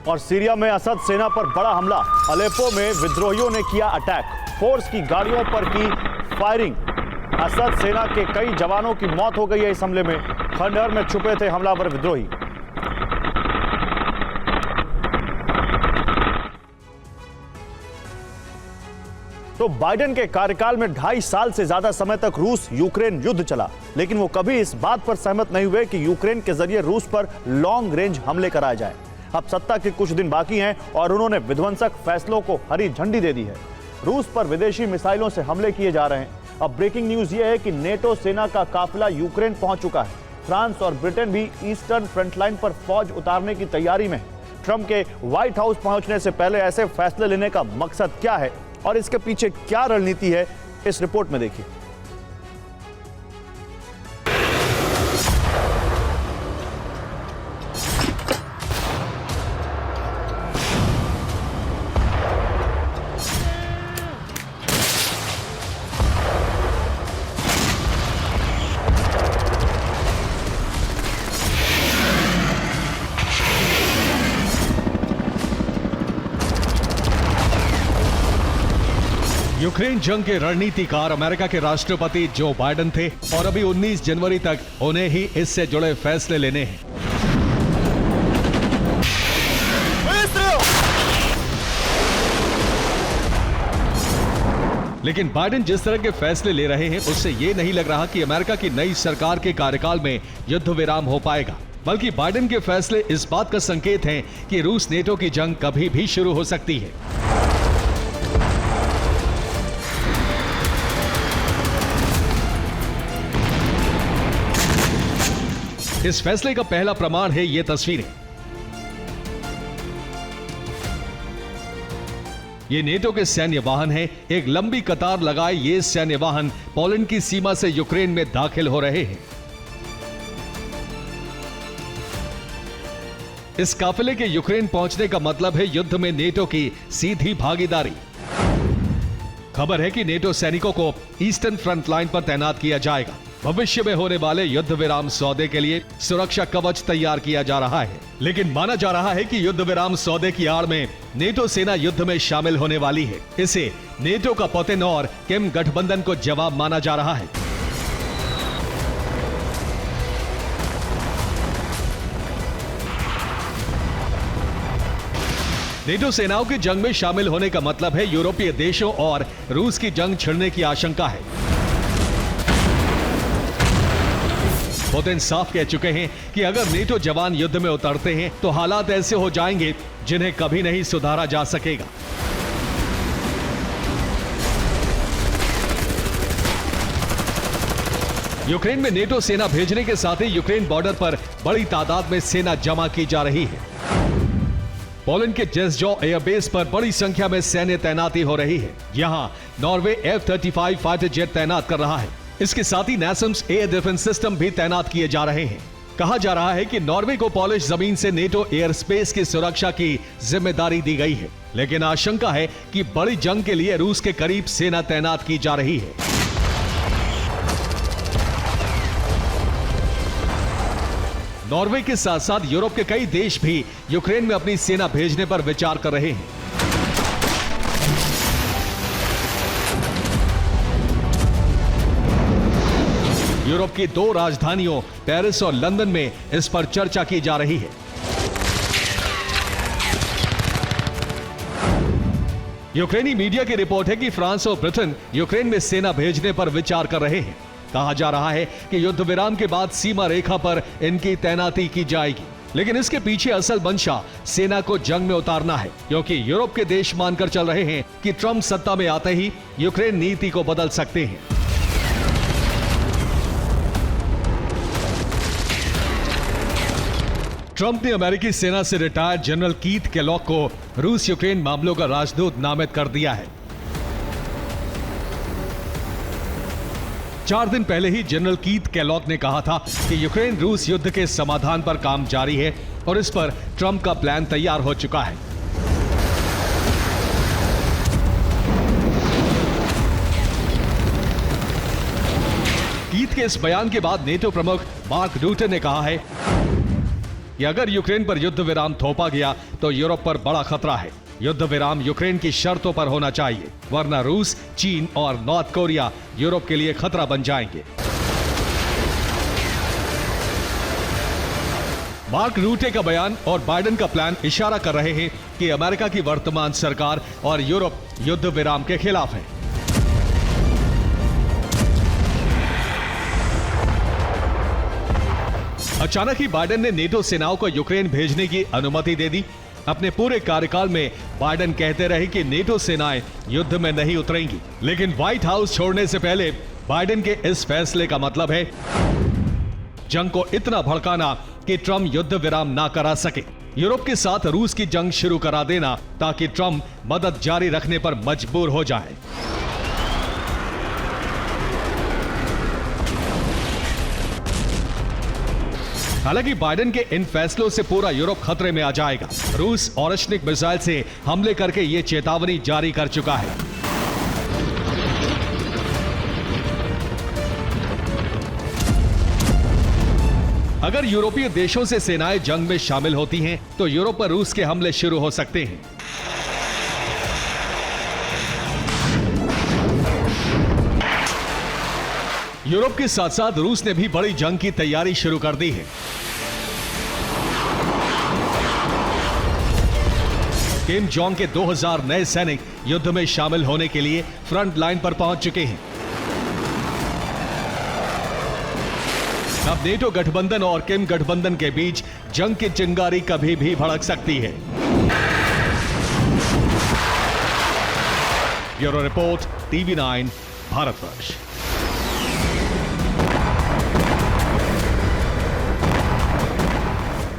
और सीरिया में असद सेना पर बड़ा हमला। अलेप्पो में विद्रोहियों ने किया अटैक, फोर्स की गाड़ियों पर की फायरिंग। असद सेना के कई जवानों की मौत हो गई है इस हमले में। खंडहर में छुपे थे हमलावर विद्रोही। तो बाइडेन के कार्यकाल में 2.5 साल से ज्यादा समय तक रूस यूक्रेन युद्ध चला, लेकिन वो कभी इस बात पर सहमत नहीं हुए कि यूक्रेन के जरिए रूस पर लॉन्ग रेंज हमले कराए जाए। अब सत्ता के कुछ दिन बाकी हैं और उन्होंने विध्वंसक फैसलों को हरी झंडी दे दी है। रूस पर विदेशी मिसाइलों से हमले किए जा रहे हैं। अब ब्रेकिंग न्यूज यह है कि नेटो सेना का काफिला यूक्रेन पहुंच चुका है। फ्रांस और ब्रिटेन भी ईस्टर्न फ्रंटलाइन पर फौज उतारने की तैयारी में है। ट्रंप के व्हाइट हाउस पहुंचने से पहले ऐसे फैसले लेने का मकसद क्या है और इसके पीछे क्या रणनीति है, इस रिपोर्ट में देखिए। यूक्रेन जंग के रणनीतिकार अमेरिका के राष्ट्रपति जो बाइडेन थे और अभी 19 जनवरी तक उन्हें ही इससे जुड़े फैसले लेने हैं। लेकिन बाइडेन जिस तरह के फैसले ले रहे हैं उससे यह नहीं लग रहा कि अमेरिका की नई सरकार के कार्यकाल में युद्ध विराम हो पाएगा, बल्कि बाइडेन के फैसले इस बात का संकेत हैं कि रूस नेटो की जंग कभी भी शुरू हो सकती है। इस फैसले का पहला प्रमाण है ये तस्वीरें। ये नेटो के सैन्य वाहन हैं। एक लंबी कतार लगाए ये सैन्य वाहन पोलैंड की सीमा से यूक्रेन में दाखिल हो रहे हैं। इस काफिले के यूक्रेन पहुंचने का मतलब है युद्ध में नेटो की सीधी भागीदारी। खबर है कि नेटो सैनिकों को ईस्टर्न फ्रंट लाइन पर तैनात किया जाएगा। भविष्य में होने वाले युद्ध विराम सौदे के लिए सुरक्षा कवच तैयार किया जा रहा है, लेकिन माना जा रहा है कि युद्ध विराम सौदे की आड़ में नेटो सेना युद्ध में शामिल होने वाली है। इसे नेटो का पुतिन और किम गठबंधन को जवाब माना जा रहा है। नेटो सेनाओं की जंग में शामिल होने का मतलब है यूरोपीय देशों और रूस की जंग छिड़ने की आशंका है। पुतिन साफ कह चुके हैं कि अगर नेटो जवान युद्ध में उतरते हैं तो हालात ऐसे हो जाएंगे जिन्हें कभी नहीं सुधारा जा सकेगा। यूक्रेन में नेटो सेना भेजने के साथ ही यूक्रेन बॉर्डर पर बड़ी तादाद में सेना जमा की जा रही है। पोलैंड के जेस्जो एयरबेस पर बड़ी संख्या में सैन्य तैनाती हो रही है। यहां नॉर्वे F-35 फाइटर जेट तैनात कर रहा है। इसके साथ ही नेसम्स एयर डिफेंस सिस्टम भी तैनात किए जा रहे हैं। कहा जा रहा है कि नॉर्वे को पोलिश जमीन से नेटो एयर स्पेस की सुरक्षा की जिम्मेदारी दी गई है, लेकिन आशंका है कि बड़ी जंग के लिए रूस के करीब सेना तैनात की जा रही है। नॉर्वे के साथ साथ यूरोप के कई देश भी यूक्रेन में अपनी सेना भेजने पर विचार कर रहे हैं। यूरोप की 2 राजधानियों पेरिस और लंदन में इस पर चर्चा की जा रही है। यूक्रेनी मीडिया की रिपोर्ट है कि फ्रांस और ब्रिटेन यूक्रेन में सेना भेजने पर विचार कर रहे हैं। कहा जा रहा है कि युद्ध विराम के बाद सीमा रेखा पर इनकी तैनाती की जाएगी, लेकिन इसके पीछे असल मंशा सेना को जंग में उतारना है, क्योंकि यूरोप के देश मानकर चल रहे हैं कि ट्रंप सत्ता में आते ही यूक्रेन नीति को बदल सकते हैं। ट्रंप ने अमेरिकी सेना से रिटायर्ड जनरल कीथ केलॉग को रूस यूक्रेन मामलों का राजदूत नामित कर दिया है। 4 दिन पहले ही जनरल कीथ केलॉग ने कहा था कि यूक्रेन रूस युद्ध के समाधान पर काम जारी है और इस पर ट्रंप का प्लान तैयार हो चुका है। कीथ के इस बयान के बाद नेटो प्रमुख मार्क रूटे ने कहा है कि अगर यूक्रेन पर युद्ध विराम थोपा गया तो यूरोप पर बड़ा खतरा है। युद्ध विराम यूक्रेन की शर्तों पर होना चाहिए, वरना रूस, चीन और नॉर्थ कोरिया यूरोप के लिए खतरा बन जाएंगे। मार्क रूटे का बयान और बाइडेन का प्लान इशारा कर रहे हैं कि अमेरिका की वर्तमान सरकार और यूरोप युद्ध विराम के खिलाफ है। अचानक ही बाइडेन ने नेटो सेनाओं को यूक्रेन भेजने की अनुमति दे दी। अपने पूरे कार्यकाल में बाइडेन कहते रहे कि नेटो सेनाएं युद्ध में नहीं उतरेंगी, लेकिन व्हाइट हाउस छोड़ने से पहले बाइडेन के इस फैसले का मतलब है जंग को इतना भड़काना कि ट्रंप युद्ध विराम ना करा सके, यूरोप के साथ रूस की जंग शुरू करा देना ताकि ट्रंप मदद जारी रखने पर मजबूर हो जाए। हालांकि बाइडेन के इन फैसलों से पूरा यूरोप खतरे में आ जाएगा। रूस ऑरेशनिक मिसाइल से हमले करके ये चेतावनी जारी कर चुका है। अगर यूरोपीय देशों से सेनाएं जंग में शामिल होती हैं, तो यूरोप पर रूस के हमले शुरू हो सकते हैं। यूरोप के साथ साथ रूस ने भी बड़ी जंग की तैयारी शुरू कर दी है। किम जोंग के 2000 नए सैनिक युद्ध में शामिल होने के लिए फ्रंट लाइन पर पहुंच चुके हैं। अब नेटो गठबंधन और किम गठबंधन के बीच जंग की चिंगारी कभी भी भड़क सकती है। Bureau report, TV9, Bharatvarsh.